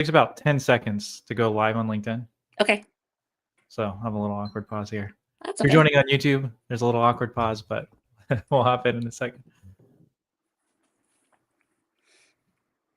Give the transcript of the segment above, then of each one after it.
takes about 10 seconds to go live on LinkedIn. Okay. So I'll have a little awkward pause here. That's If you're okay. joining on YouTube, there's a little awkward pause, but we'll hop in a second.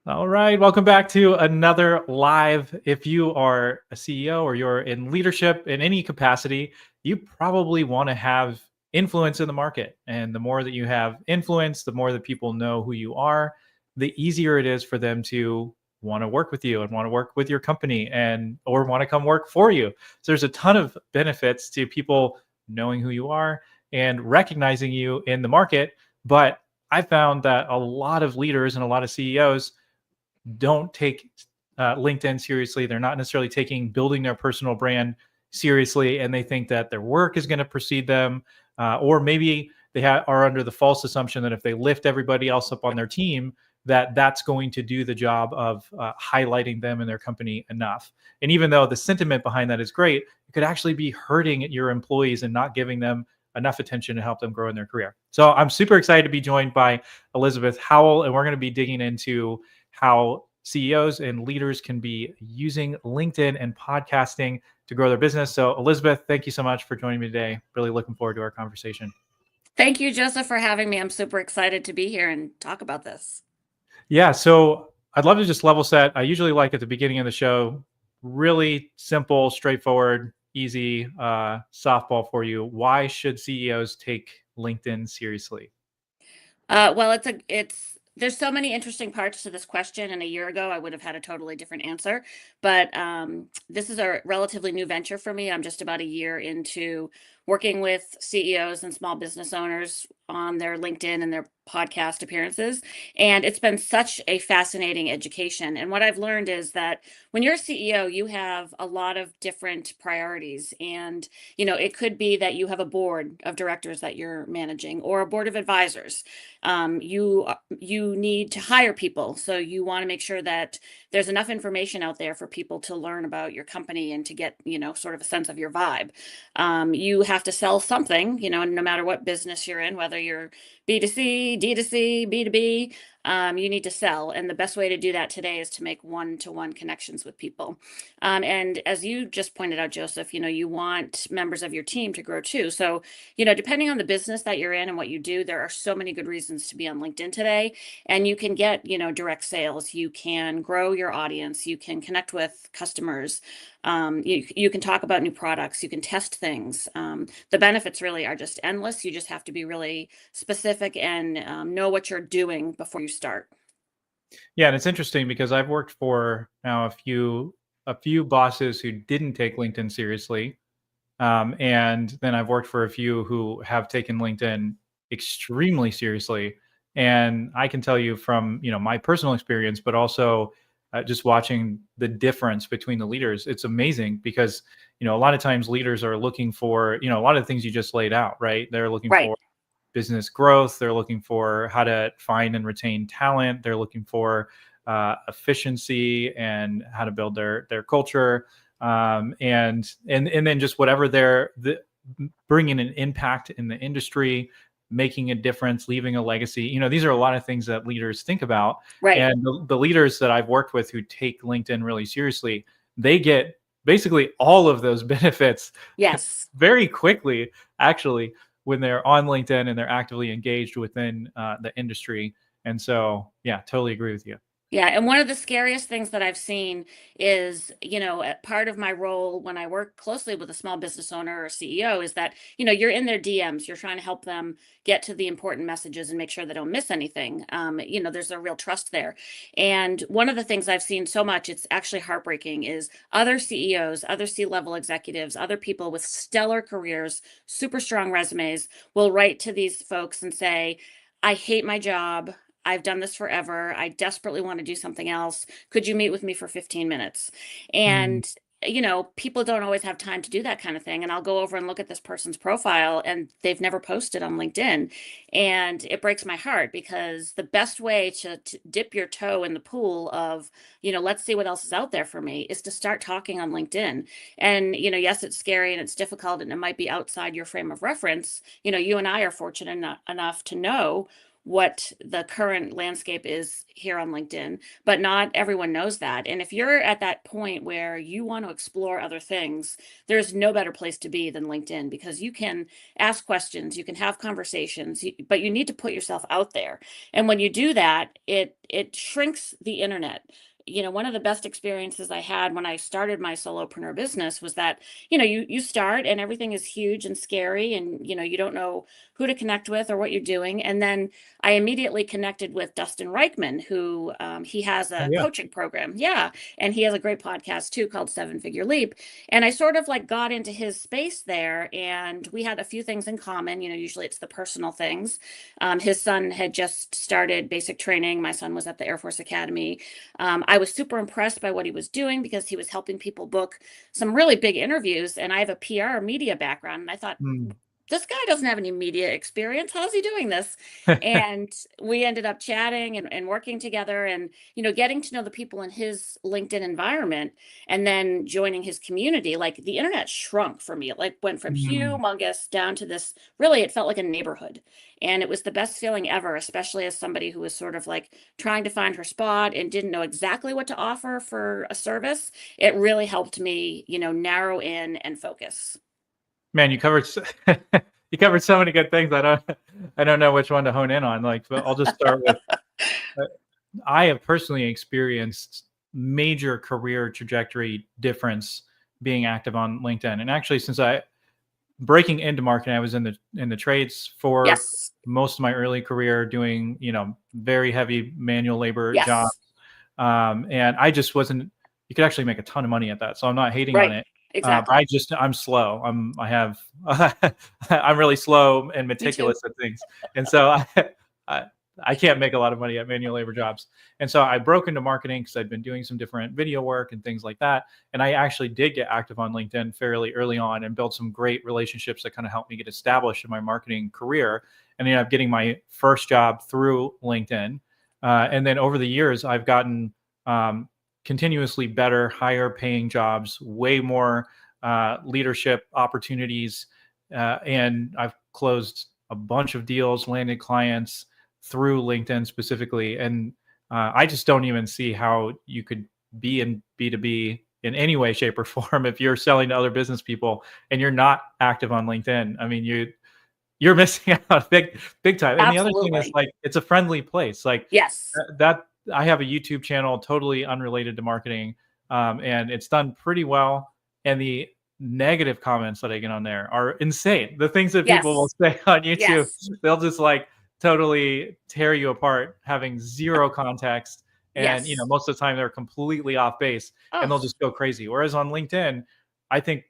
All right, welcome back to another live. If you are a CEO or you're in leadership in any capacity, you probably want to have influence in the market. And the more that you have influence, the more that people know who you are, the easier it is for them to want to work with you and want to work with your company and or want to come work for you. So there's a ton of benefits to people knowing who you are and recognizing you in the market. But I found that a lot of leaders and a lot of CEOs don't take LinkedIn seriously. They're not necessarily taking building their personal brand seriously, and they think that their work is going to precede them, or maybe they are under the false assumption that if they lift everybody else up on their team, that that's going to do the job of highlighting them and their company enough. And even though the sentiment behind that is great, it could actually be hurting your employees and not giving them enough attention to help them grow in their career. So I'm super excited to be joined by Elizabeth Howell, and we're going to be digging into how CEOs and leaders can be using LinkedIn and podcasting to grow their business. So, Elizabeth, thank you so much for joining me today. Really looking forward to our conversation. Thank you, Joseph, for having me. I'm super excited to be here and talk about this. Yeah, so I'd love to just level set. I usually like at the beginning of the show, really simple, straightforward, easy softball for you. Why should CEOs take LinkedIn seriously? Well, there's so many interesting parts to this question, and a year ago I would have had a totally different answer. But this is a relatively new venture for me. I'm just about a year into working with CEOs and small business owners on their LinkedIn and their podcast appearances. And it's been such a fascinating education. And what I've learned is that when you're a CEO, you have a lot of different priorities. And, it could be that you have a board of directors that you're managing or a board of advisors. You need to hire people, so you want to make sure that there's enough information out there for people to learn about your company and to get sort of a sense of your vibe. You have to sell something, no matter what business you're in, whether you're B2C, D2C, B2B. You need to sell, and the best way to do that today is to make one-to-one connections with people. And as you just pointed out, Joseph, you want members of your team to grow too. So, depending on the business that you're in and what you do, there are so many good reasons to be on LinkedIn today. And you can get, direct sales. You can grow your audience. You can connect with customers. You can talk about new products. You can test things. The benefits really are just endless. You just have to be really specific and know what you're doing before you start. Yeah, and it's interesting because I've worked for now a few bosses who didn't take LinkedIn seriously. And then I've worked for a few who have taken LinkedIn extremely seriously. And I can tell you from my personal experience, but also just watching the difference between the leaders, it's amazing because a lot of times leaders are looking for a lot of the things you just laid out, right? They're looking Right. for business growth. They're looking for how to find and retain talent. They're looking for efficiency and how to build their culture. And then just whatever bringing an impact in the industry, making a difference, leaving a legacy. These are a lot of things that leaders think about. Right. And the leaders that I've worked with who take LinkedIn really seriously, they get basically all of those benefits Yes. very quickly, actually, when they're on LinkedIn and they're actively engaged within the industry. And so, yeah, totally agree with you. Yeah, and one of the scariest things that I've seen is, part of my role when I work closely with a small business owner or CEO is that, you're in their DMs, you're trying to help them get to the important messages and make sure they don't miss anything. There's a real trust there. And one of the things I've seen so much, it's actually heartbreaking, is other CEOs, other C-level executives, other people with stellar careers, super strong resumes will write to these folks and say, I hate my job. I've done this forever. I desperately want to do something else. Could you meet with me for 15 minutes? Mm. And, people don't always have time to do that kind of thing. And I'll go over and look at this person's profile and they've never posted on LinkedIn. And it breaks my heart because the best way to dip your toe in the pool of, let's see what else is out there for me is to start talking on LinkedIn. And, yes, it's scary and it's difficult and it might be outside your frame of reference. You and I are fortunate enough to know what the current landscape is here on LinkedIn, but not everyone knows that. And if you're at that point where you want to explore other things, there's no better place to be than LinkedIn, because you can ask questions, you can have conversations, but you need to put yourself out there. And when you do that, it shrinks the internet. One of the best experiences I had when I started my solopreneur business was that, you start and everything is huge and scary, and you don't know who to connect with or what you're doing. And then I immediately connected with Dustin Reichman, who he has Oh, a yeah. coaching program. Yeah. And he has a great podcast too called Seven Figure Leap. And I sort of like got into his space there, and we had a few things in common. Usually it's the personal things. His son had just started basic training. My son was at the Air Force Academy. I was super impressed by what he was doing because he was helping people book some really big interviews. And I have a PR media background. And I thought, Mm. this guy doesn't have any media experience. How's he doing this? And we ended up chatting and working together, and, getting to know the people in his LinkedIn environment, and then joining his community. Like, the internet shrunk for me. It like went from Mm. humongous down to this, really, it felt like a neighborhood. And it was the best feeling ever, especially as somebody who was sort of like trying to find her spot and didn't know exactly what to offer for a service. It really helped me, narrow in and focus. Man, you covered you covered so many good things. I don't know which one to hone in on. Like, but I'll just start with. uh, I have personally experienced major career trajectory difference being active on LinkedIn, and actually, since I breaking into marketing, I was in the trades for Yes. most of my early career, doing very heavy manual labor jobs, Yes. and I just wasn't. You could actually make a ton of money at that, so I'm not hating on Right. it. Exactly. I'm slow. I have I'm really slow and Me too. meticulous at things, and so I I can't make a lot of money at manual labor jobs. And so I broke into marketing because I'd been doing some different video work and things like that. And I actually did get active on LinkedIn fairly early on and build some great relationships that kind of helped me get established in my marketing career. And ended up getting my first job through LinkedIn. And then over the years, I've gotten um, continuously better, higher paying jobs, way more leadership opportunities. And I've closed a bunch of deals, landed clients through LinkedIn specifically. And I just don't even see how you could be in B2B in any way, shape, or form if you're selling to other business people and you're not active on LinkedIn. I mean, you're missing out big time. And the other thing is, Absolutely. like, it's a friendly place. Like Yes. that I have a YouTube channel totally unrelated to marketing, and it's done pretty well. And the negative comments that I get on there are insane. The things that people will Yes. say on YouTube, Yes. they'll just like totally tear you apart, having zero context. And Yes. most of the time they're completely off base, and they'll Oh, just go crazy. Whereas on LinkedIn, I think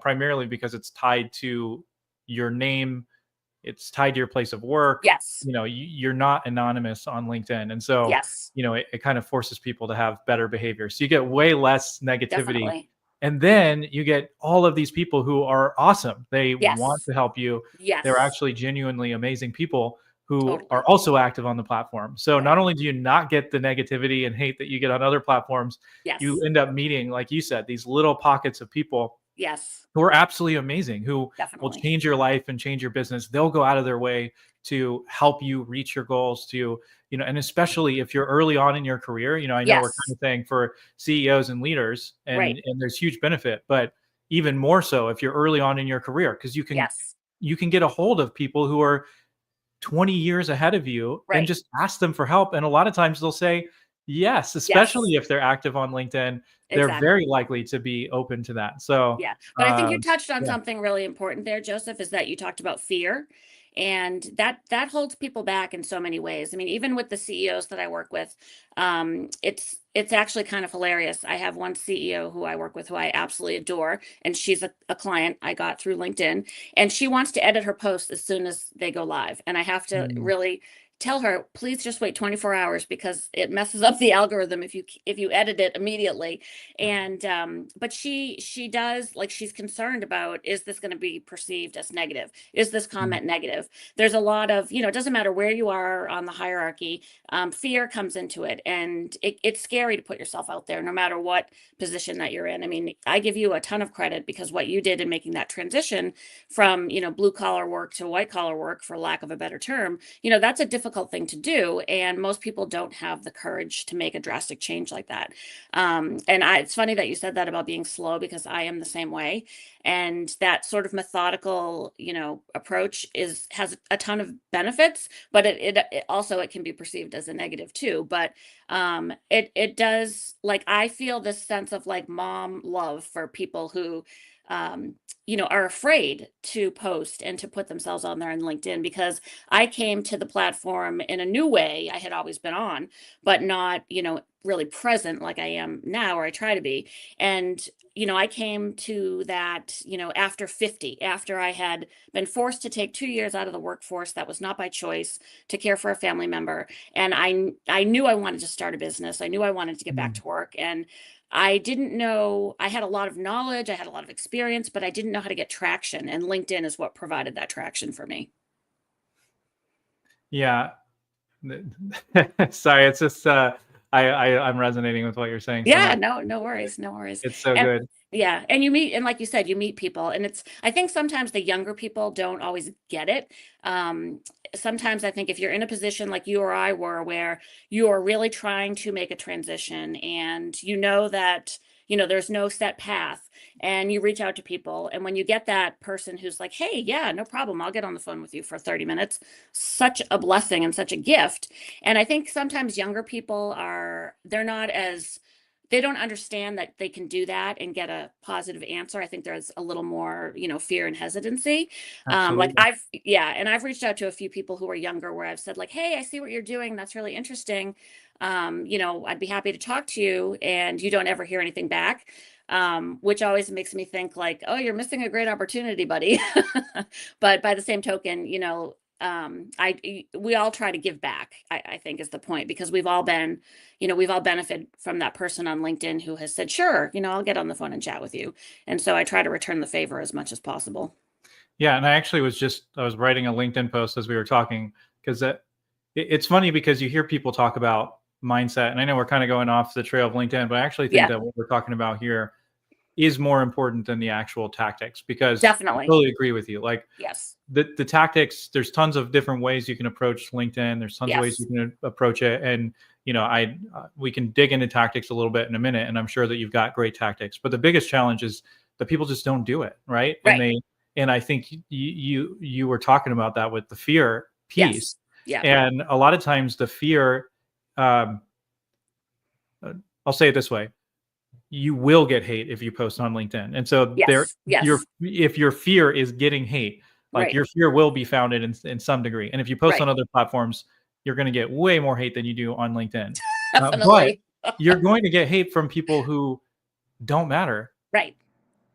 primarily because it's tied to your name, it's tied to your place of work. yes. You're not anonymous on LinkedIn, and so Yes. it kind of forces people to have better behavior. So you get way less negativity, Definitely. and then you get all of these people who are awesome. They want Yes. to help you. They're Yes. actually genuinely amazing people who are Totally. also active on the platform. So not Right. only do you not get the negativity and hate that you get on other platforms, you Yes. end up meeting, like you said, these little pockets of people Yes. who are absolutely amazing, who will Definitely. change your life and change your business. They'll go out of their way to help you reach your goals, and especially if you're early on in your career. I know we're kind Yes. of saying for CEOs and leaders, and Right. there's huge benefit, but even more so if you're early on in your career, because Yes. you can get a hold of people who are 20 years ahead of you and Right. just ask them for help. And a lot of times they'll say yes, Yes. especially if they're active on LinkedIn. They're very Exactly. likely to be open to that. So, Yeah. But I think you touched on yeah. something really important there, Joseph, is that you talked about fear. And that holds people back in so many ways. I mean, even with the CEOs that I work with, it's actually kind of hilarious. I have one CEO who I work with who I absolutely adore, and she's a client I got through LinkedIn, and she wants to edit her posts as soon as they go live. And I have to Mm. really tell her, please just wait 24 hours because it messes up the algorithm if you edit it immediately. And but she does, like, she's concerned about, is this going to be perceived as negative, is this Mm. comment negative? There's a lot of, it doesn't matter where you are on the hierarchy. Fear comes into it, and it's scary to put yourself out there no matter what position that you're in. I mean, I give you a ton of credit because what you did in making that transition from blue collar work to white collar work, for lack of a better term, that's a difficult difficult thing to do, and most people don't have the courage to make a drastic change like that. It's funny that you said that about being slow, because I am the same way. And that sort of methodical, approach has a ton of benefits, but it also, it can be perceived as a negative too. But it does, like, I feel this sense of like mom love for people who are afraid to post and to put themselves on there on LinkedIn, because I came to the platform in a new way. I had always been on, but not, really present like I am now, or I try to be. And, I came to that, after 50, after I had been forced to take 2 years out of the workforce that was not by choice, to care for a family member. And I knew I wanted to start a business. I knew I wanted to get back Mm. to work. And I didn't know, I had a lot of knowledge, I had a lot of experience, but I didn't know how to get traction. And LinkedIn is what provided that traction for me. Yeah. Sorry, it's just I'm resonating with what you're saying so Yeah, much. no worries, no worries. It's so And good. yeah, and like you said, you meet people, and I think sometimes the younger people don't always get it. Um, Sometimes I think if you're in a position like you or I were, where you are really trying to make a transition, and that, there's no set path, and you reach out to people, and when you get that person who's like, hey, yeah, no problem, I'll get on the phone with you for 30 minutes, such a blessing and such a gift. And I think sometimes younger people they're not as, they don't understand that they can do that and get a positive answer. I think there's a little more, fear and hesitancy. Like Absolutely. and I've reached out to a few people who are younger, where I've said like, hey, I see what you're doing. That's really interesting. I'd be happy to talk to you. And you don't ever hear anything back. Which always makes me think like, oh, you're missing a great opportunity, buddy. But by the same token, we all try to give back, I think is the point, because we've all benefited from that person on LinkedIn who has said, sure, I'll get on the phone and chat with you. And so I try to return the favor as much as possible. Yeah, and I actually I was writing a LinkedIn post as we were talking, because it's funny because you hear people talk about mindset, and I know we're kind of going off the trail of LinkedIn, but I actually think Yeah, that what we're talking about here is more important than the actual tactics, because I definitely. totally agree with you. Like Yes. the tactics, there's tons of different ways you can approach LinkedIn. There's tons of ways you Yes. can approach it, and we can dig into tactics a little bit in a minute, and I'm sure that you've got great tactics. But the biggest challenge is that people just don't do it, right? Right. And I think you were talking about that with the fear Yes. piece, Yeah. and a lot of times the fear. Um, I'll say it this way: you will get hate if you post on LinkedIn. And so Yes. Yes. if your fear is getting hate, like Right. your fear will be founded in some degree. And if you post Right. on other platforms, you're going to get way more hate than you do on LinkedIn. But Definitely. you're going to get hate from people who don't matter. Right.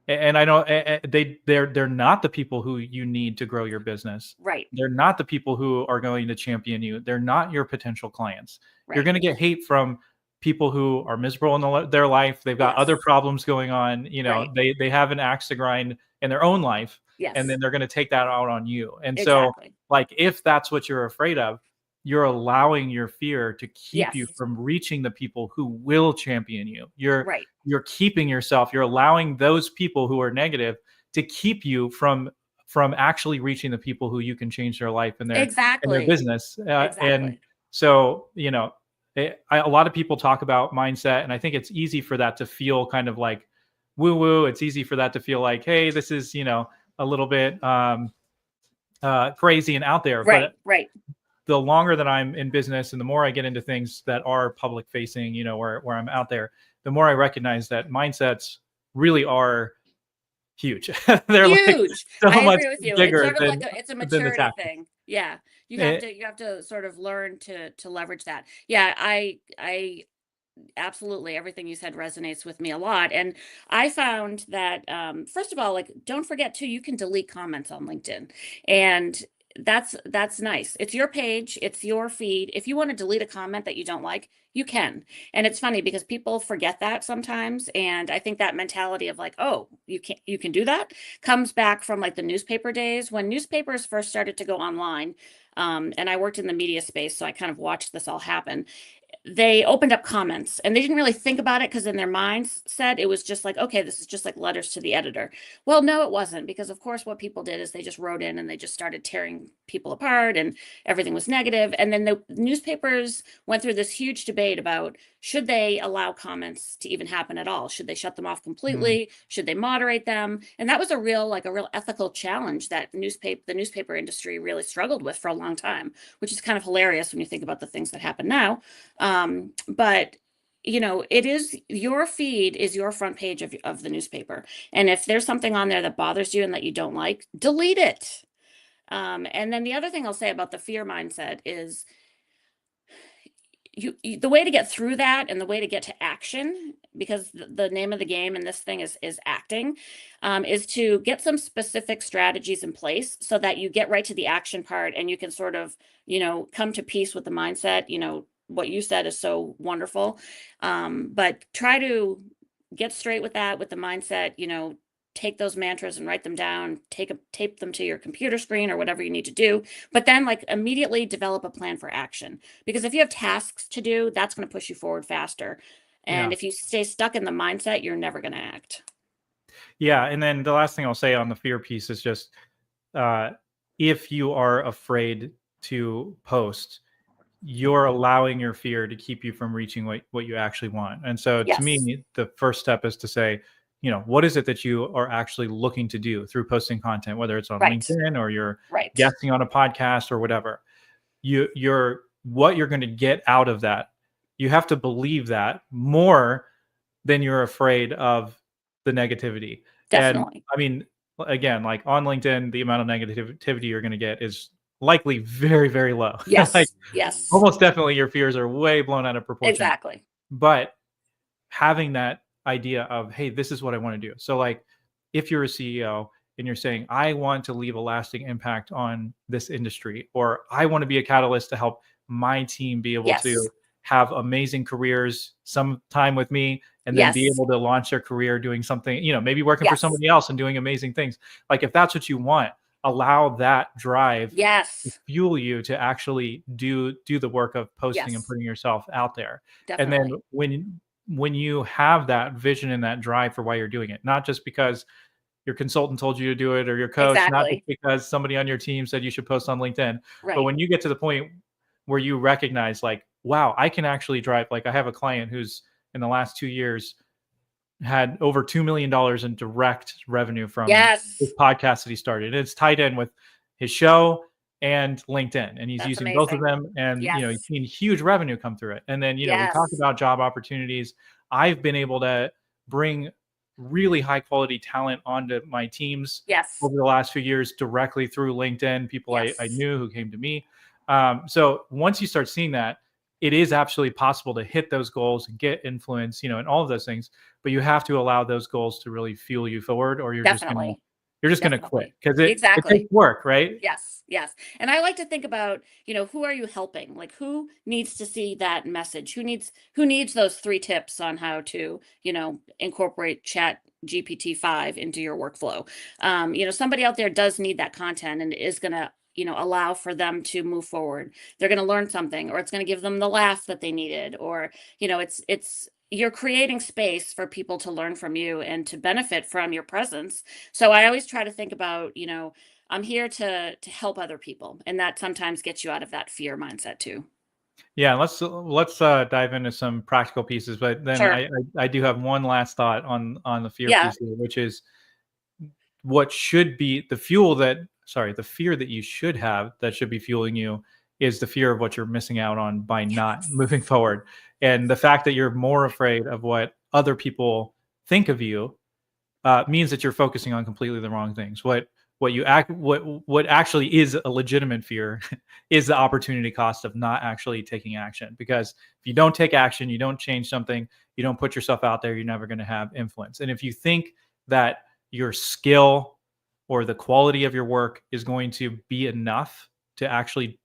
And I know they're not the people who you need to grow your business. Right. They're not the people who are going to champion you. They're not your potential clients. You're Right. going to get hate from people who are miserable in their life. They've got other Yes. problems going on. Right. They have an axe to grind in their own life, and Yes. then they're going to take that out on you. And so, Exactly. like, if that's what you're afraid of, you're allowing your fear to keep you Yes. from reaching the people who will champion you. Right. You're keeping yourself, you're allowing those people who are negative to keep you from actually reaching the people who you can change their life and their Exactly. business. And Exactly. so, a lot of people talk about mindset, and I think it's easy for that to feel kind of like woo woo. It's easy for that to feel like, hey, this is a little bit crazy and out there. Right. But Right. the longer that I'm in business and the more I get into things that are public facing, where I'm out there, the more I recognize that mindsets really are huge. They're like Huge. so I much agree with you. It's bigger sort of like it's a than the maturity tactics. thing. Yeah. Eh, You have to sort of learn to leverage that. Yeah, I absolutely, everything you said resonates with me a lot. And I found that, first of all, like, don't forget too, you can delete comments on LinkedIn. And that's nice. It's your page, it's your feed. If you want to delete a comment that you don't like, you can. And it's funny because people forget that sometimes. And I think that mentality of like, oh, you can do that, comes back from like the newspaper days, when newspapers first started to go online. And I worked in the media space, so I kind of watched this all happen. they opened up comments and they didn't really think about it because in their minds said it was just like, okay, this is just like letters to the editor. Well, no, it wasn't, because of course what people did is they just wrote in and they just started tearing people apart and everything was negative. And then the newspapers went through this huge debate about, should they allow comments to even happen at all? Should they shut them off Mm. completely? Should they moderate them? And that was a real ethical challenge that the newspaper industry really struggled with for a long time, which is kind of hilarious when you think about the things that happen now. But it is, your feed is your front page of the newspaper. And if there's something on there that bothers you and that you don't like, delete it. And then the other thing I'll say about the fear mindset is the way to get through that and the way to get to action, because the name of the game in this thing is acting, is to get some specific strategies in place so that you get right to the action part and you can sort of come to peace with the mindset. What you said is so wonderful, but try to get straight with that, with the mindset. Take those mantras and write them down, tape them to your computer screen or whatever you need to do, but then immediately develop a plan for action, because if you have tasks to do, that's going to push you forward faster. And Yeah. if you stay stuck in the mindset, you're never going to act. Yeah. And then the last thing I'll say on the fear piece is just uh, if you are afraid to post, you're allowing your fear to keep you from reaching what you actually want. And so to Yes. me, the first step is to say, what is it that you are actually looking to do through posting content, whether it's on Right. LinkedIn or you're Right. guesting on a podcast or whatever. What you're going to get out of that. You have to believe that more than you're afraid of the negativity. And Definitely. I mean, again, like on LinkedIn, the amount of negativity you're going to get is likely very, very low. Like Yes. Yes. almost definitely your fears are way blown out of proportion. Exactly. But having that idea of, hey, this is what I want to do. So like if you're a CEO and you're saying, I want to leave a lasting impact on this industry, or I want to be a catalyst to help my team be able Yes. to have amazing careers sometime with me, and then be Yes. able to launch their career doing something, maybe working for Yes. somebody else and doing amazing things. Like if that's what you want, allow that drive to Yes. fuel you to actually do the work of posting and Yes. putting yourself out there. And then Definitely. when you have that vision and that drive for why you're doing it, not just because your consultant told you to do it or your coach, not just Exactly. because somebody on your team said you should post on LinkedIn, but Right. when you get to the point where you recognize like, wow, I can actually drive. Like I have a client who's in the last 2 years had over $2 million in direct revenue from Yes. his podcast that he started. And it's tied in with his show and LinkedIn. And he's That's using both of amazing. them. And, he's Yes. seen huge revenue come through it. And then, we talk Yes. about job opportunities. I've been able to bring really high quality talent onto my teams Yes. over the last few years directly through LinkedIn, people I Yes. knew who came to me. So once you start seeing that, it is absolutely possible to hit those goals and get influence, and all of those things. But you have to allow those goals to really fuel you forward, or Definitely. you're just gonna quit Definitely. because it takes Exactly. work, right? Yes, yes. And I like to think about, who are you helping? Like who needs to see that message? Who needs those 3 tips on how to, incorporate Chat GPT-5 into your workflow? Somebody out there does need that content and is gonna, allow for them to move forward. They're gonna learn something, or it's gonna give them the laugh that they needed, or, it's you're creating space for people to learn from you and to benefit from your presence. So I always try to think about, I'm here to help other people, and that sometimes gets you out of that fear mindset too. Yeah, let's dive into some practical pieces, but then Sure. I do have one last thought on the fear Yeah. piece here, which is what should be the fear that you should have that should be fueling you is the fear of what you're missing out on by not Yes. moving forward. And the fact that you're more afraid of what other people think of you means that you're focusing on completely the wrong things. What actually is a legitimate fear is the opportunity cost of not actually taking action. Because if you don't take action, you don't change something, you don't put yourself out there, you're never going to have influence. And if you think that your skill or the quality of your work is going to be enough to actually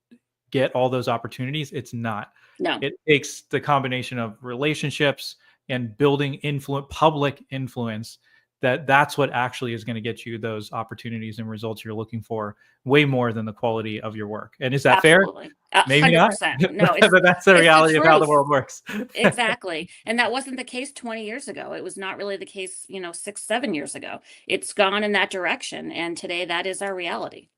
get all those opportunities, it's not. No. It takes the combination of relationships and building public influence that's what actually is going to get you those opportunities and results you're looking for, way more than the quality of your work. And is that fair? Absolutely. Maybe not. 100%. No, But that's the it's the reality of how the truth. world works. Exactly. And that wasn't the case 20 years ago. It was not really the case, 6, 7 years ago. It's gone in that direction. And today that is our reality.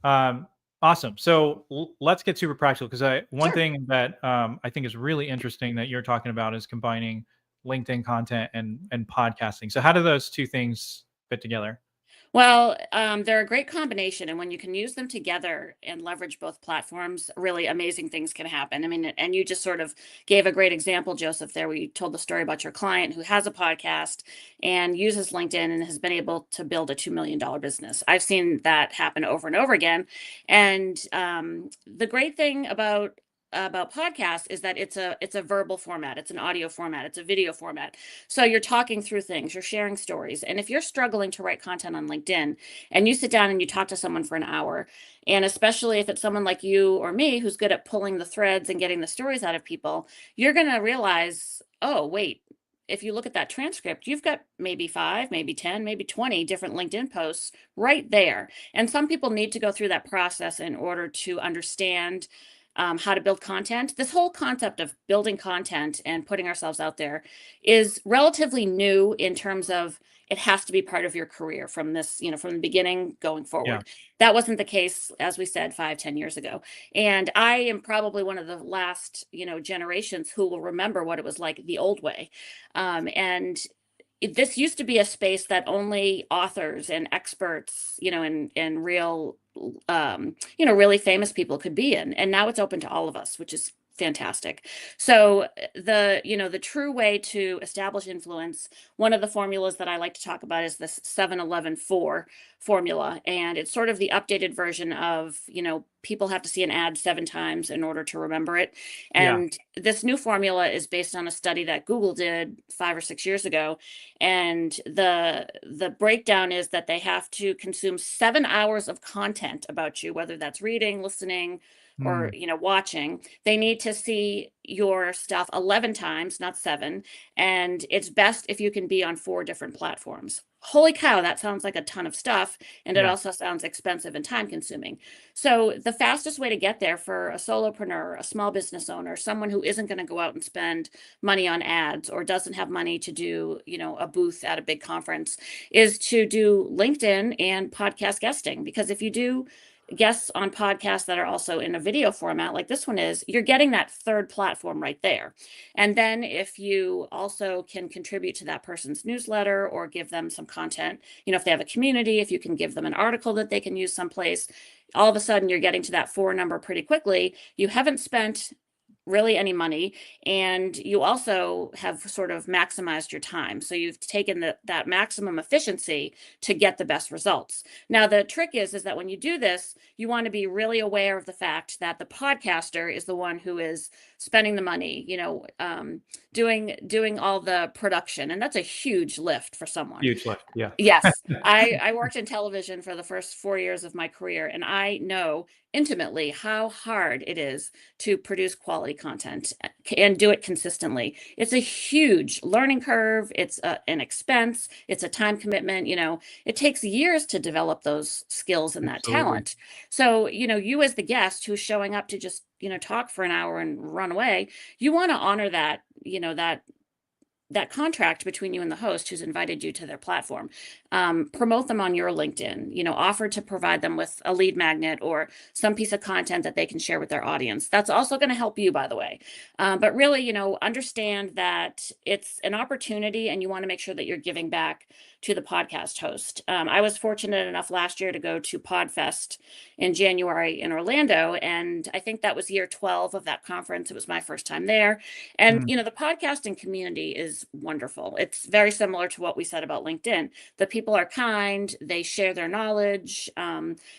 Awesome. So let's get super practical, because one Sure. thing that I think is really interesting that you're talking about is combining LinkedIn content and podcasting. So how do those two things fit together? Well, they're a great combination, and when you can use them together and leverage both platforms, really amazing things can happen. I mean, and you just sort of gave a great example, Joseph, there. We told the story about your client who has a podcast and uses LinkedIn and has been able to build a $2 million business. I've seen that happen over and over again. And the great thing about podcasts is that it's a verbal format, it's an audio format, it's a video format. So you're talking through things, you're sharing stories. And if you're struggling to write content on LinkedIn and you sit down and you talk to someone for an hour, and especially if it's someone like you or me who's good at pulling the threads and getting the stories out of people, you're going to realize, oh, wait, if you look at that transcript, you've got maybe 5, maybe 10, maybe 20 different LinkedIn posts right there. And some people need to go through that process in order to understand how to build content. This whole concept of building content and putting ourselves out there is relatively new in terms of it has to be part of your career from this, from the beginning going Yeah. forward. That wasn't the case, as we said, 5, 10 years ago. And I am probably one of the last, generations who will remember what it was like the old way. And this used to be a space that only authors and experts, and real, really famous people could be in. And now it's open to all of us, which is fantastic. So the true way to establish influence, one of the formulas that I like to talk about is this 7-11-4 formula. And it's sort of the updated version of, people have to see an ad 7 times in order to remember it. Yeah. And this new formula is based on a study that Google did 5 or 6 years ago. And the breakdown is that they have to consume 7 hours of content about you, whether that's reading, listening, or Mm, watching. They need to see your stuff 11 times, not 7. And it's best if you can be on 4 different platforms. Holy cow, that sounds like a ton of stuff, and it yeah. also sounds expensive and time consuming. So the fastest way to get there for a solopreneur, a small business owner, someone who isn't going to go out and spend money on ads or doesn't have money to do, a booth at a big conference, is to do LinkedIn and podcast guesting. Because if you do guests on podcasts that are also in a video format like this one is, you're getting that third platform right there. And then if you also can contribute to that person's newsletter or give them some content, if they have a community, if you can give them an article that they can use someplace, all of a sudden you're getting to that 4 number pretty quickly. You haven't spent really any money, and you also have sort of maximized your time. So you've taken that maximum efficiency to get the best results. Now the trick is that when you do this, you want to be really aware of the fact that the podcaster is the one who is spending the money, doing all the production, and that's a huge lift for someone. Huge lift. Yeah. Yes, I worked in television for the first 4 years of my career, and I know intimately how hard it is to produce quality content and do it consistently. It's a huge learning curve. It's an expense. It's a time commitment. It takes years to develop those skills and that Absolutely. talent. So, you as the guest who's showing up to just, talk for an hour and run away, you want to honor that, that contract between you and the host who's invited you to their platform. Promote them on your LinkedIn, offer to provide them with a lead magnet or some piece of content that they can share with their audience. That's also going to help you, by the way. But really, understand that it's an opportunity and you want to make sure that you're giving back to the podcast host. I was fortunate enough last year to go to Podfest in January in Orlando, and I think that was year 12 of that conference. It was my first time there. And, Mm, the podcasting community is wonderful. It's very similar to what we said about LinkedIn. The people are kind, they share their knowledge.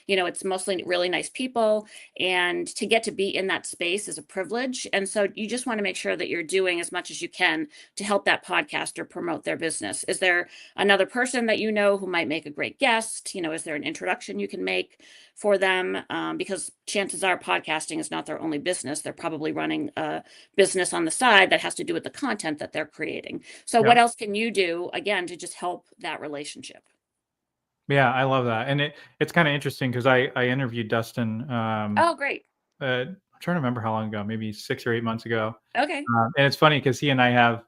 It's mostly really nice people. And to get to be in that space is a privilege. And so you just want to make sure that you're doing as much as you can to help that podcaster promote their business. Is there another person that who might make a great guest? Is there an introduction you can make for them, because chances are podcasting is not their only business. They're probably running a business on the side that has to do with the content that they're creating. So Yeah. what else can you do, again, to just help that relationship? Yeah, I love that. And it's kind of interesting because I interviewed Dustin. Oh, great. I'm trying to remember how long ago, maybe 6 or 8 months ago. Okay. And it's funny because he and I have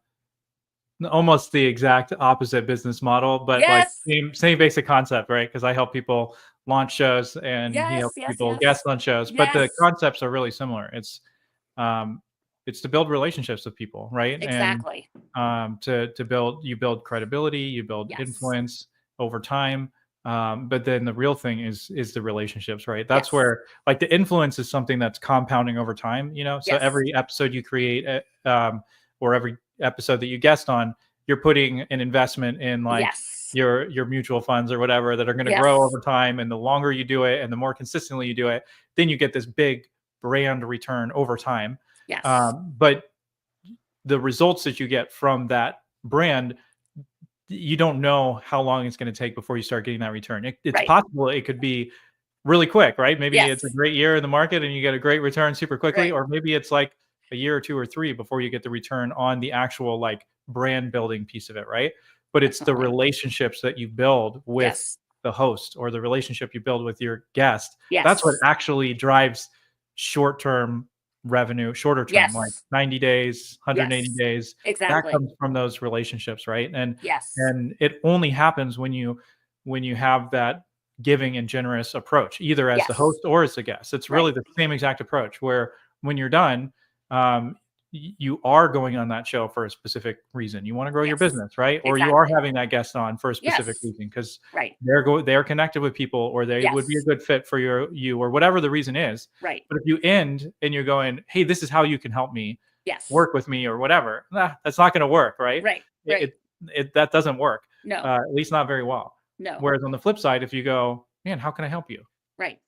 almost the exact opposite business model, but like Yes. same basic concept, right? Because I help people launch shows and he Yes. helps Yes. people Yes. guest on shows, but the Yes. concepts are really similar. Um, it's to build relationships with people, right? And Exactly. to build credibility, you build Yes. influence over time. But then the real thing is the relationships, right? That's Yes. where like the influence is something that's compounding over time, you know. So Yes. every episode you create, or every episode that you guest on, you're putting an investment in like Yes. your mutual funds or whatever that are going to grow Yes. over time. And the longer you do it, and the more consistently you do it, then you get this big brand return over time. Yes. But the results that you get from that brand, you don't know how long it's going to take before you start getting that return. It's Right. possible it could be really quick, right? Maybe it's a Yes. great year in the market and you get a great return super quickly, Right. or maybe it's like a year or two or three before you get the return on the actual like brand building piece of it, right? But it's the Definitely. relationships that you build with Yes. the host or the relationship you build with your guest. That's what Yes. actually drives short-term revenue, shorter term, like Yes. 90 days, 180 Yes. days. That Exactly. comes from those relationships, right? Yes. And it only happens when you have that giving and generous approach, either as the Yes. host or as the guest. It's really Right. the same exact approach where when you're done, you are going on that show for a specific reason. You want to grow your Yes. business, right? Or you are Exactly. having that guest on for a specific Yes. reason because Right. they're connected with people, or they would be a Yes. good fit for you, or whatever the reason is. Right. But if you end and you're going, hey, this is how you can help me, Yes. work with me or whatever, that's not going to work, right? Right. It, Right. that doesn't work, No. at least not very well. No. Whereas on the flip side, if you go, man, how can I help you? Right.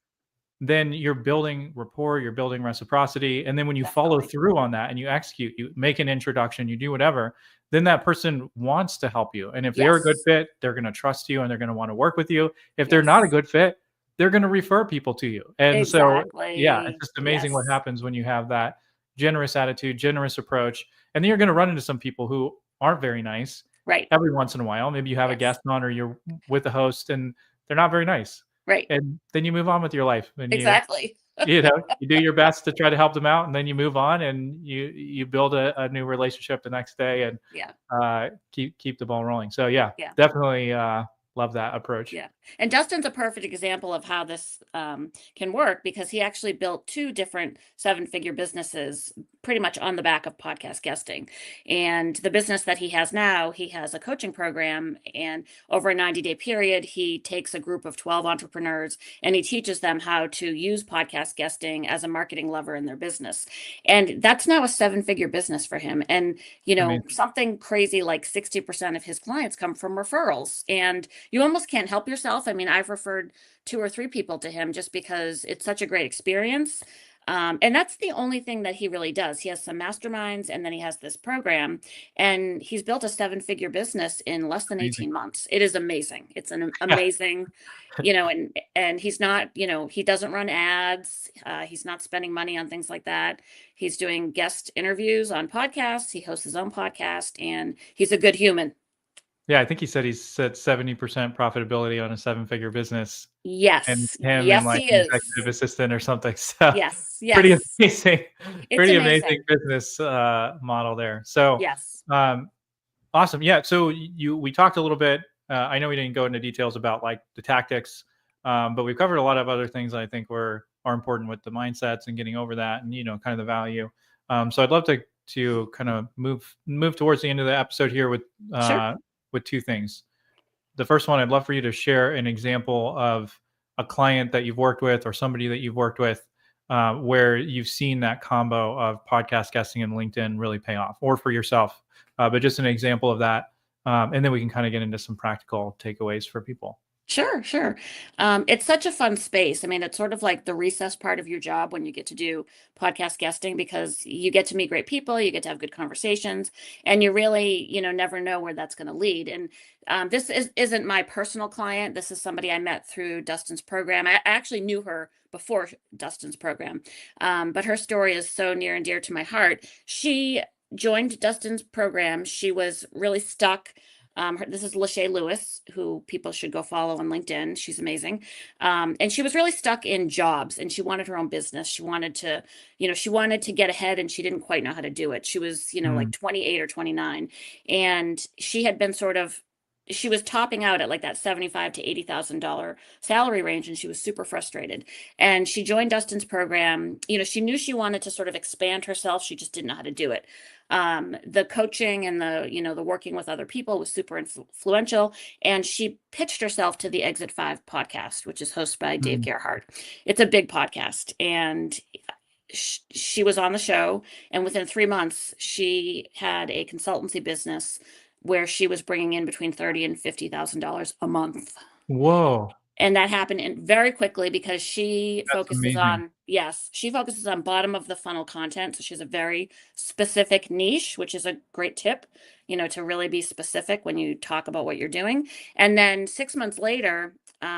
Then you're building rapport, you're building reciprocity. And then when you follow Definitely. through on that and you execute, you make an introduction, you do whatever, then that person wants to help you. And if they're a good Yes. fit, they're going to trust you and they're going to want to work with you. If they're not a Yes. good fit, they're going to refer people to you. And so, yeah, it's Exactly. just amazing what Yes. happens when you have that generous attitude, generous approach. And then you're going to run into some people who aren't very nice Right. every once in a while. Maybe you have a Yes. guest on or you're with a host and they're not very nice. Right. And then you move on with your life and Exactly. you do your best to try to help them out, and then you move on and you build a new relationship the next day and Yeah. keep the ball rolling. So yeah, Yeah. definitely love that approach. Yeah. And Dustin's a perfect example of how this can work, because he actually built two different seven-figure businesses pretty much on the back of podcast guesting. And the business that he has now, he has a coaching program, and over a 90-day period, he takes a group of 12 entrepreneurs and he teaches them how to use podcast guesting as a marketing lever in their business. And that's now a seven-figure business for him. And, Amazing. something crazy like 60% of his clients come from referrals. And you almost can't help yourself. I mean, I've referred two or three people to him just because it's such a great experience. And that's the only thing that he really does. He has some masterminds, and then he has this program, and he's built a seven-figure business in less than Amazing. 18 months. It is amazing. It's an amazing, and he's not, he doesn't run ads. He's not spending money on things like that. He's doing guest interviews on podcasts. He hosts his own podcast, and he's a good human. Yeah, I think he said he's at 70% profitability on a seven-figure business, and Yes. him and Yes, like he an is. executive assistant or something. So Yes. pretty Yes. amazing, It's pretty amazing amazing. business model there. So Yes. awesome. Yeah. So we talked a little bit. I know we didn't go into details about like the tactics, but we've covered a lot of other things that I think are important with the mindsets and getting over that, and kind of the value. So I'd love to kind of move towards the end of the episode here Sure. with two things. The first one, I'd love for you to share an example of a client that you've worked with or somebody that you've worked with where you've seen that combo of podcast guesting and LinkedIn really pay off, or for yourself, but just an example of that. And then we can kind of get into some practical takeaways for people. Sure, sure. It's such a fun space. I mean, it's sort of like the recess part of your job when you get to do podcast guesting because you get to meet great people, you get to have good conversations, and you really, never know where that's going to lead. And isn't my personal client. This is somebody I met through Dustin's program. I actually knew her before Dustin's program, but her story is so near and dear to my heart. She joined Dustin's program. She was really stuck. This is Lachey Lewis, who people should go follow on LinkedIn. She's amazing. And she was really stuck in jobs and she wanted her own business. She wanted to get ahead and she didn't quite know how to do it. She was, like 28 or 29. And she had been she was topping out at like that $75,000 to $80,000 salary range, and she was super frustrated. And she joined Dustin's program. She knew she wanted to sort of expand herself. She just didn't know how to do it. The coaching and the working with other people was super influential. And she pitched herself to the Exit 5 podcast, which is hosted by Dave Gerhardt. It's a big podcast. And she was on the show. And within 3 months, she had a consultancy business where she was bringing in between $30,000 and $50,000 a month. Whoa. And that happened very quickly because That's focuses amazing. on bottom of the funnel content. So she has a very specific niche, which is a great tip, to really be specific when you talk about what you're doing. And then 6 months later,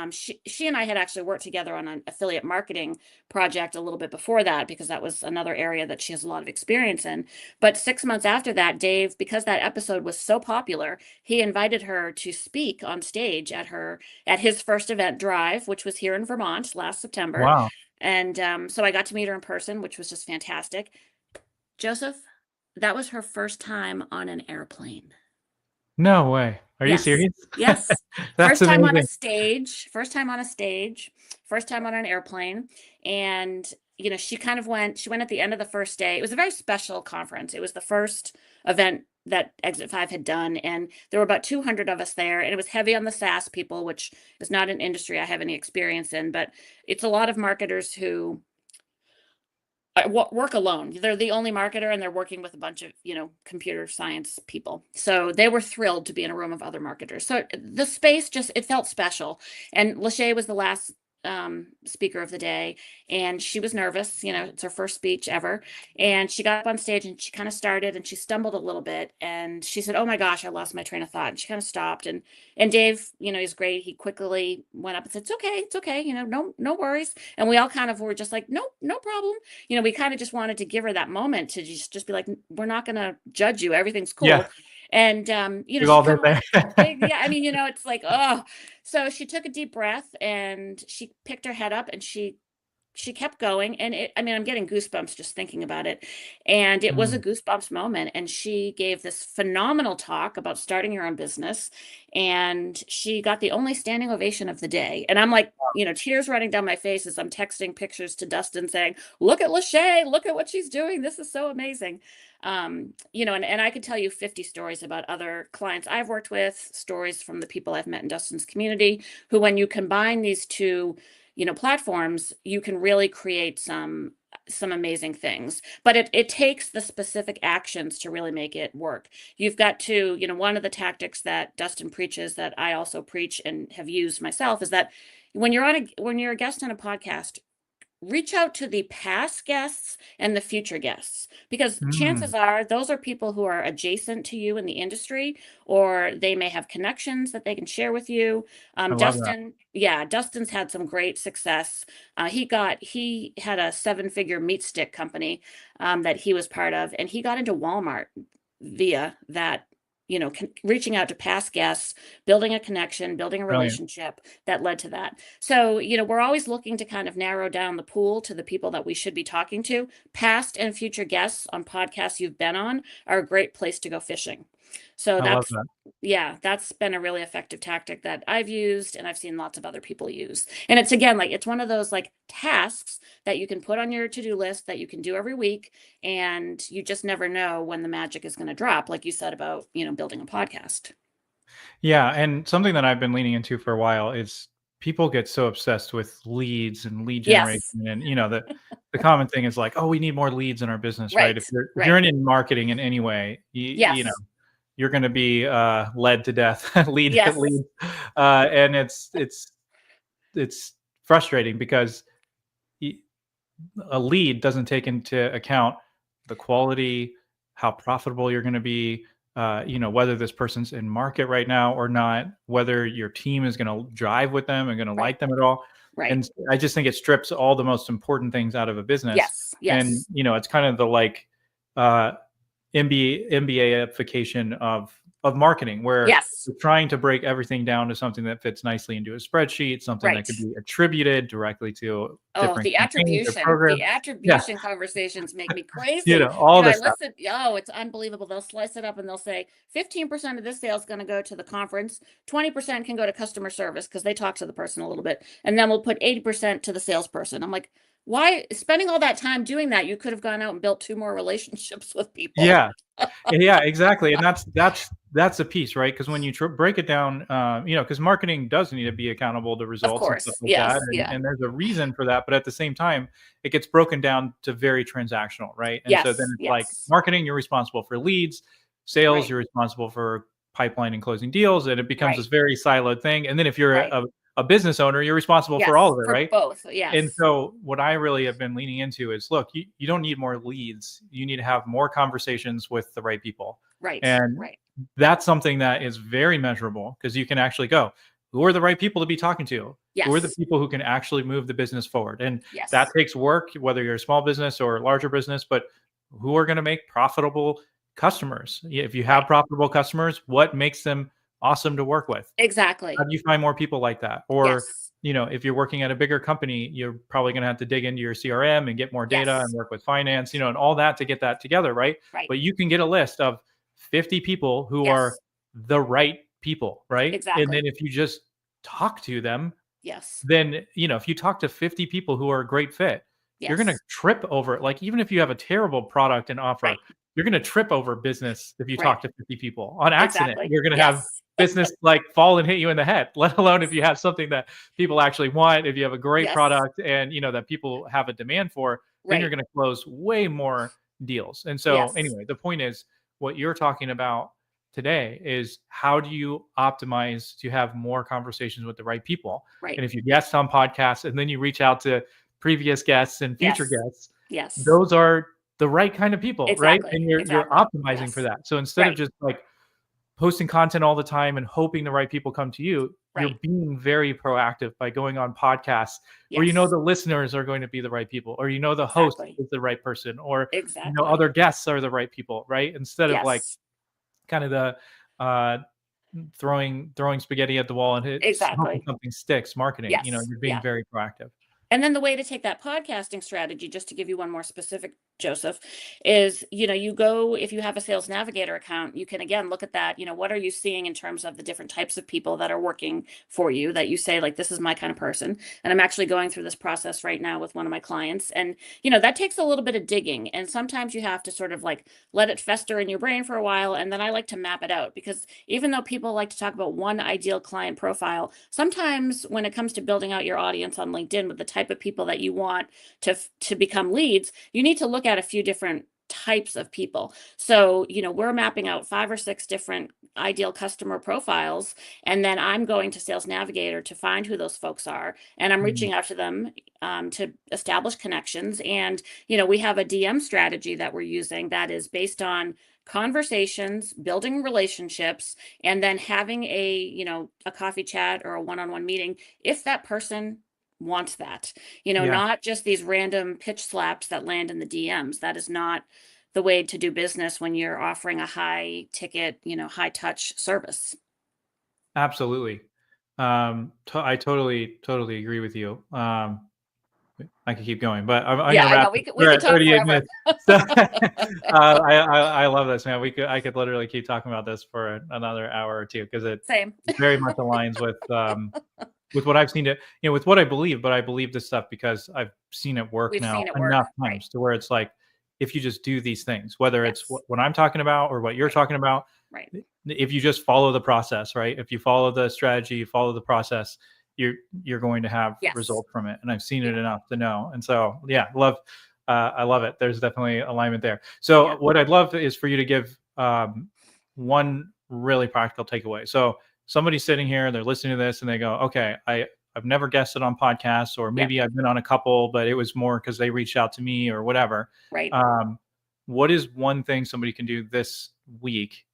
she and I had actually worked together on an affiliate marketing project a little bit before that, because that was another area that she has a lot of experience in. But 6 months after that, Dave, because that episode was so popular, he invited her to speak on stage at his first event, Drive, which was here in Vermont last September. Wow. And so I got to meet her in person, which was just fantastic. Joseph, that was her first time on an airplane. No way. Are you Yes. serious? Yes. That's First time on a amazing. stage, first time on an airplane. And, she went at the end of the first day. It was a very special conference. It was the first event that Exit 5 had done. And there were about 200 of us there. And it was heavy on the SaaS people, which is not an industry I have any experience in, but it's a lot of marketers who work alone. They're the only marketer and they're working with a bunch of, computer science people. So they were thrilled to be in a room of other marketers. So the space it felt special. And Lachey was the last speaker of the day, and she was nervous. It's her first speech ever. And she got up on stage and she kind of started and she stumbled a little bit. And she said, "Oh my gosh, I lost my train of thought." And she kind of stopped. And Dave, he's great. He quickly went up and said, It's okay. No worries." And we all kind of were just like, "No, no problem." We kind of just wanted to give her that moment to just be like, "We're not going to judge you. Everything's cool." Yeah. And, We've she all kind been of there. yeah, I mean, it's like, oh. So she took a deep breath and she picked her head up and she kept going. And I'm getting goosebumps just thinking about it. And it was a goosebumps moment. And she gave this phenomenal talk about starting your own business. And she got the only standing ovation of the day. And I'm like, tears running down my face as I'm texting pictures to Dustin saying, "Look at Lachey, look at what she's doing. This is so amazing." And I could tell you 50 stories about other clients I've worked with, stories from the people I've met in Dustin's community, who, when you combine these two, platforms, you can really create some amazing things. But it takes the specific actions to really make it work. You've got to, one of the tactics that Dustin preaches that I also preach and have used myself is that when you're a guest on a podcast, reach out to the past guests and the future guests, because chances are those are people who are adjacent to you in the industry, or they may have connections that they can share with you. I love that. Dustin's had some great success. He had a 7-figure meat stick company that he was part of, and he got into Walmart via that, reaching out to past guests, building a connection, building a Brilliant. relationship that led to that. So, we're always looking to kind of narrow down the pool to the people that we should be talking to. Past and future guests on podcasts you've been on are a great place to go fishing. So I love that. that's been a really effective tactic that I've used and I've seen lots of other people use. And it's, again, like, it's one of those like tasks that you can put on your to-do list that you can do every week. And you just never know when the magic is going to drop, like you said about, building a podcast. Yeah. And something that I've been leaning into for a while is people get so obsessed with leads and lead generation. Yes. And, the common thing is like, oh, we need more leads in our business, right? If Right. you're in marketing in any way, you Yes. know, you're going to be led to death, lead, Yes. lead, and it's frustrating because a lead doesn't take into account the quality, how profitable you're going to be, whether this person's in market right now or not, whether your team is going to drive with them and going to Right. like them at all. Right. And I just think it strips all the most important things out of a business. Yes. Yes. And, it's kind of the like MBA-ification of marketing, where Yes. we're trying to break everything down to something that fits nicely into a spreadsheet, something that could be attributed directly to different the attribution, programs. conversations make me crazy. All this I stuff. listen. It's unbelievable. They'll slice it up and they'll say 15% of this sale is going to go to the conference, 20% can go to customer service because they talk to the person a little bit, and then we'll put 80% to the salesperson. I'm like, why spending all that time doing that? You could have gone out and built 2 more relationships with people. Yeah, exactly. And that's a piece, right? Because when you break it down, because marketing does need to be accountable to results and stuff like that, and there's a reason for that. But at the same time, it gets broken down to very transactional, right? And so then it's like marketing, you're responsible for leads, sales, you're responsible for pipeline and closing deals, and it becomes this very siloed thing. And then if you're a business owner, you're responsible for all of it, right? Both, yes. And so what I really have been leaning into is, look, you don't need more leads. You need to have more conversations with the right people. Right. And that's something that is very measurable, because you can actually go, who are the right people to be talking to? Yes. Who are the people who can actually move the business forward? And that takes work, whether you're a small business or a larger business, but who are going to make profitable customers? If you have profitable customers, what makes them awesome to work with? Exactly. How do you find more people like that? Or, if you're working at a bigger company, you're probably going to have to dig into your CRM and get more data and work with finance, and all that to get that together, right? But you can get a list of 50 people who are the right people, right? Exactly. And then if you just talk to them, yes, then, if you talk to 50 people who are a great fit, you're going to trip over, like, even if you have a terrible product and offer, you're going to trip over business. If you talk to 50 people on accident, you're going to have business like fall and hit you in the head, let alone if you have something that people actually want. If you have a great product and that people have a demand for, then you're going to close way more deals. And so anyway, the point is, what you're talking about today is, how do you optimize to have more conversations with the right people? And if you guest on podcasts and then you reach out to previous guests and future guests, those are the right kind of people, right? And you're optimizing for that. So instead of just like posting content all the time and hoping the right people come to you, you're being very proactive by going on podcasts where the listeners are going to be the right people, or the host is the right person, or other guests are the right people, right? Instead of like kind of the throwing spaghetti at the wall and hoping something sticks marketing. You're being very proactive. And then the way to take that podcasting strategy, just to give you one more specific, Joseph, is, you go, if you have a Sales Navigator account, you can again look at that. What are you seeing in terms of the different types of people that are working for you, that you say, like, this is my kind of person. And I'm actually going through this process right now with one of my clients. And, that takes a little bit of digging. And sometimes you have to sort of like let it fester in your brain for a while. And then I like to map it out, because even though people like to talk about one ideal client profile, sometimes when it comes to building out your audience on LinkedIn with the type of people that you want to become leads, you need to look at a few different types of people. So, we're mapping out 5 or 6 different ideal customer profiles, and then I'm going to Sales Navigator to find who those folks are, and I'm reaching out to them to establish connections. And, we have a DM strategy that we're using that is based on conversations, building relationships, and then having a coffee chat or a one-on-one meeting if that person wants that, not just these random pitch slaps that land in the DMs. That is not the way to do business when you're offering a high ticket, high touch service. Absolutely. I totally agree with you. I could keep going, but I'm gonna wrap. We could talk forever. So, I love this, man. I could literally keep talking about this for another hour or two, because it very much aligns with what I've seen with what I believe. But I believe this stuff because I've seen it work enough times to where it's like, if you just do these things, whether it's what I'm talking about or what you're talking about, if you just follow the process, right? If you follow the strategy, you follow the process, you're going to have results from it. And I've seen it enough to know. And so, I love it. There's definitely alignment there. So what I'd love is for you to give one really practical takeaway. So somebody's sitting here, they're listening to this, and they go, "Okay, I've never guested on podcasts, or Yep. maybe I've been on a couple, but it was more because they reached out to me or whatever." Right. Um, what is one thing somebody can do this week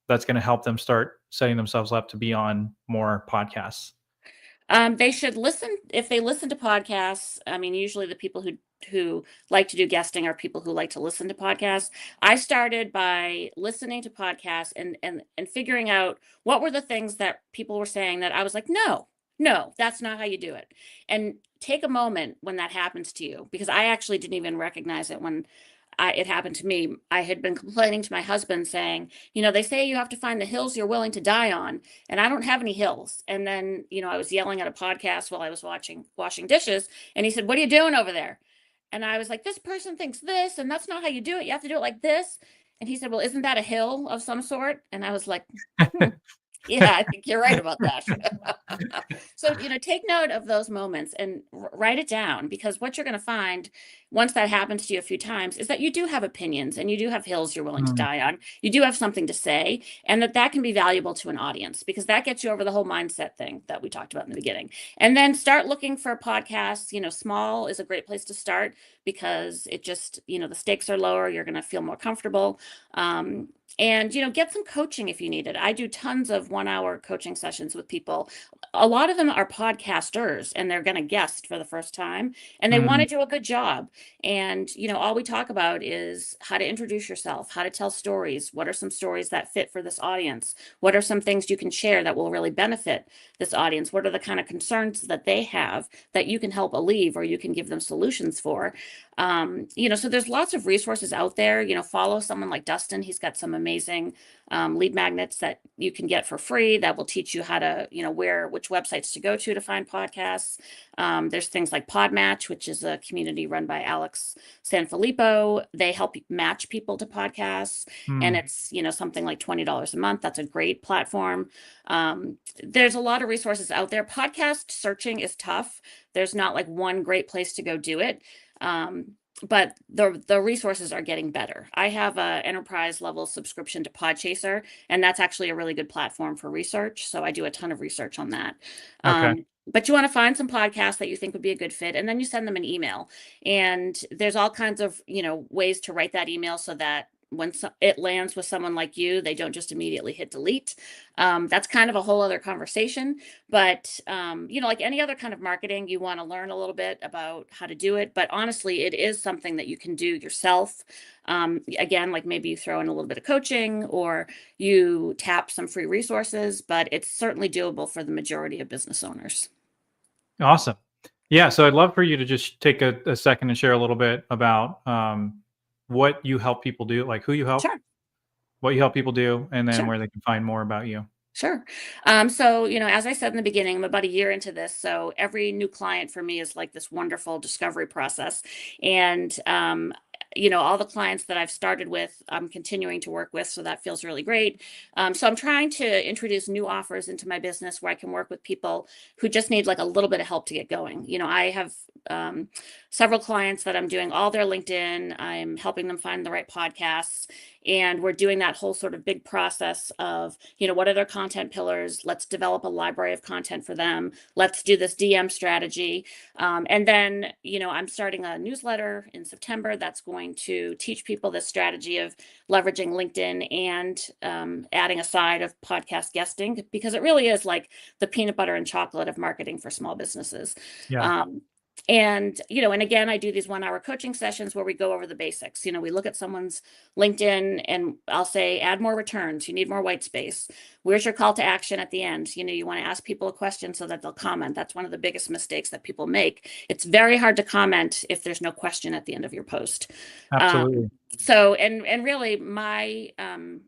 that's going to help them start setting themselves up to be on more podcasts? They should listen if they listen to podcasts. I mean, usually the people who like to do guesting are people who like to listen to podcasts. I started by listening to podcasts and figuring out what were the things that people were saying that I was like, no, no, that's not how you do it. And take a moment when that happens to you, because I actually didn't even recognize it when it happened to me. I had been complaining to my husband saying, they say you have to find the hills you're willing to die on, and I don't have any hills. And then, I was yelling at a podcast while I was washing dishes, and he said, "What are you doing over there?" And I was like, "This person thinks this, and that's not how you do it. You have to do it like this." And he said, "Well, isn't that a hill of some sort?" And I was like, hmm, yeah, I think you're right about that. So, take note of those moments and write it down, because what you're going to find once that happens to you a few times is that you do have opinions and you do have hills you're willing to Mm, die on. You do have something to say, and that can be valuable to an audience, because that gets you over the whole mindset thing that we talked about in the beginning. And then start looking for podcasts. Small is a great place to start, because it just, the stakes are lower. You're going to feel more comfortable. Um, and get some coaching if you need it. I do tons of 1 hour coaching sessions with people. A lot of them are podcasters, and they're going to guest for the first time, and they want mm, to do a good job. And all we talk about is how to introduce yourself, how to tell stories, what are some stories that fit for this audience, what are some things you can share that will really benefit this audience, what are the kind of concerns that they have that you can help alleviate, or you can give them solutions for. So there's lots of resources out there. Follow someone like Dustin. He's got some amazing lead magnets that you can get for free that will teach you how to, which websites to go to find podcasts. There's things like Podmatch, which is a community run by Alex Sanfilippo. They help match people to podcasts, and mm. it's, something like $20 a month. That's a great platform. There's a lot of resources out there. Podcast searching is tough. There's not like one great place to go do it. But the resources are getting better. I have a enterprise level subscription to Podchaser, and that's actually a really good platform for research. So I do a ton of research on that. Okay. But you want to find some podcasts that you think would be a good fit, and then you send them an email. And there's all kinds of, ways to write that email so that when it lands with someone like you, they don't just immediately hit delete. That's kind of a whole other conversation. But, like any other kind of marketing, you want to learn a little bit about how to do it. But honestly, it is something that you can do yourself. Again, like maybe you throw in a little bit of coaching, or you tap some free resources, but it's certainly doable for the majority of business owners. Awesome. Yeah. So I'd love for you to just take a second and share a little bit about what you help people do, like who you help, Sure. what you help people do, and then Sure. where they can find more about you. Sure. So, as I said in the beginning, I'm about a year into this. So every new client for me is like this wonderful discovery process. And, all the clients that I've started with, I'm continuing to work with. So that feels really great. So I'm trying to introduce new offers into my business where I can work with people who just need like a little bit of help to get going. I have um, several clients that I'm doing all their LinkedIn. I'm helping them find the right podcasts. And we're doing that whole sort of big process of, what are their content pillars? Let's develop a library of content for them. Let's do this DM strategy. And then, I'm starting a newsletter in September that's going to teach people this strategy of leveraging LinkedIn and adding a side of podcast guesting, because it really is like the peanut butter and chocolate of marketing for small businesses. Yeah. And again, I do these 1 hour coaching sessions where we go over the basics. We look at someone's LinkedIn, and I'll say, add more returns. You need more white space. Where's your call to action at the end? You want to ask people a question so that they'll comment. That's one of the biggest mistakes that people make. It's very hard to comment if there's no question at the end of your post. Um, Absolutely. so, and really my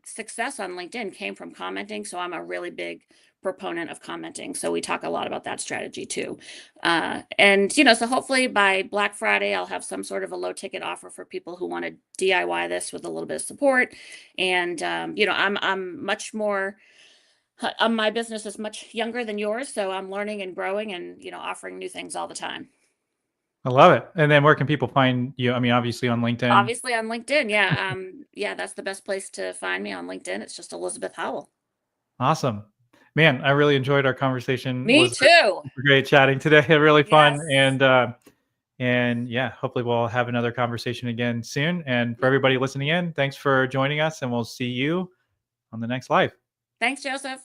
success on LinkedIn came from commenting. So I'm a really big proponent of commenting. So we talk a lot about that strategy too. So hopefully by Black Friday, I'll have some sort of a low ticket offer for people who want to DIY this with a little bit of support. And, I'm much more, my business is much younger than yours. So I'm learning and growing and, offering new things all the time. I love it. And then where can people find you? I mean, obviously on LinkedIn. Obviously on LinkedIn. Yeah. Yeah, that's the best place to find me on LinkedIn. It's just Elizabeth Howell. Awesome. Man, I really enjoyed our conversation, Me Elizabeth. too. Super great chatting today. Really fun. Yes. And yeah, hopefully we'll have another conversation again soon. And for everybody listening in, thanks for joining us, and we'll see you on the next live. Thanks, Joseph.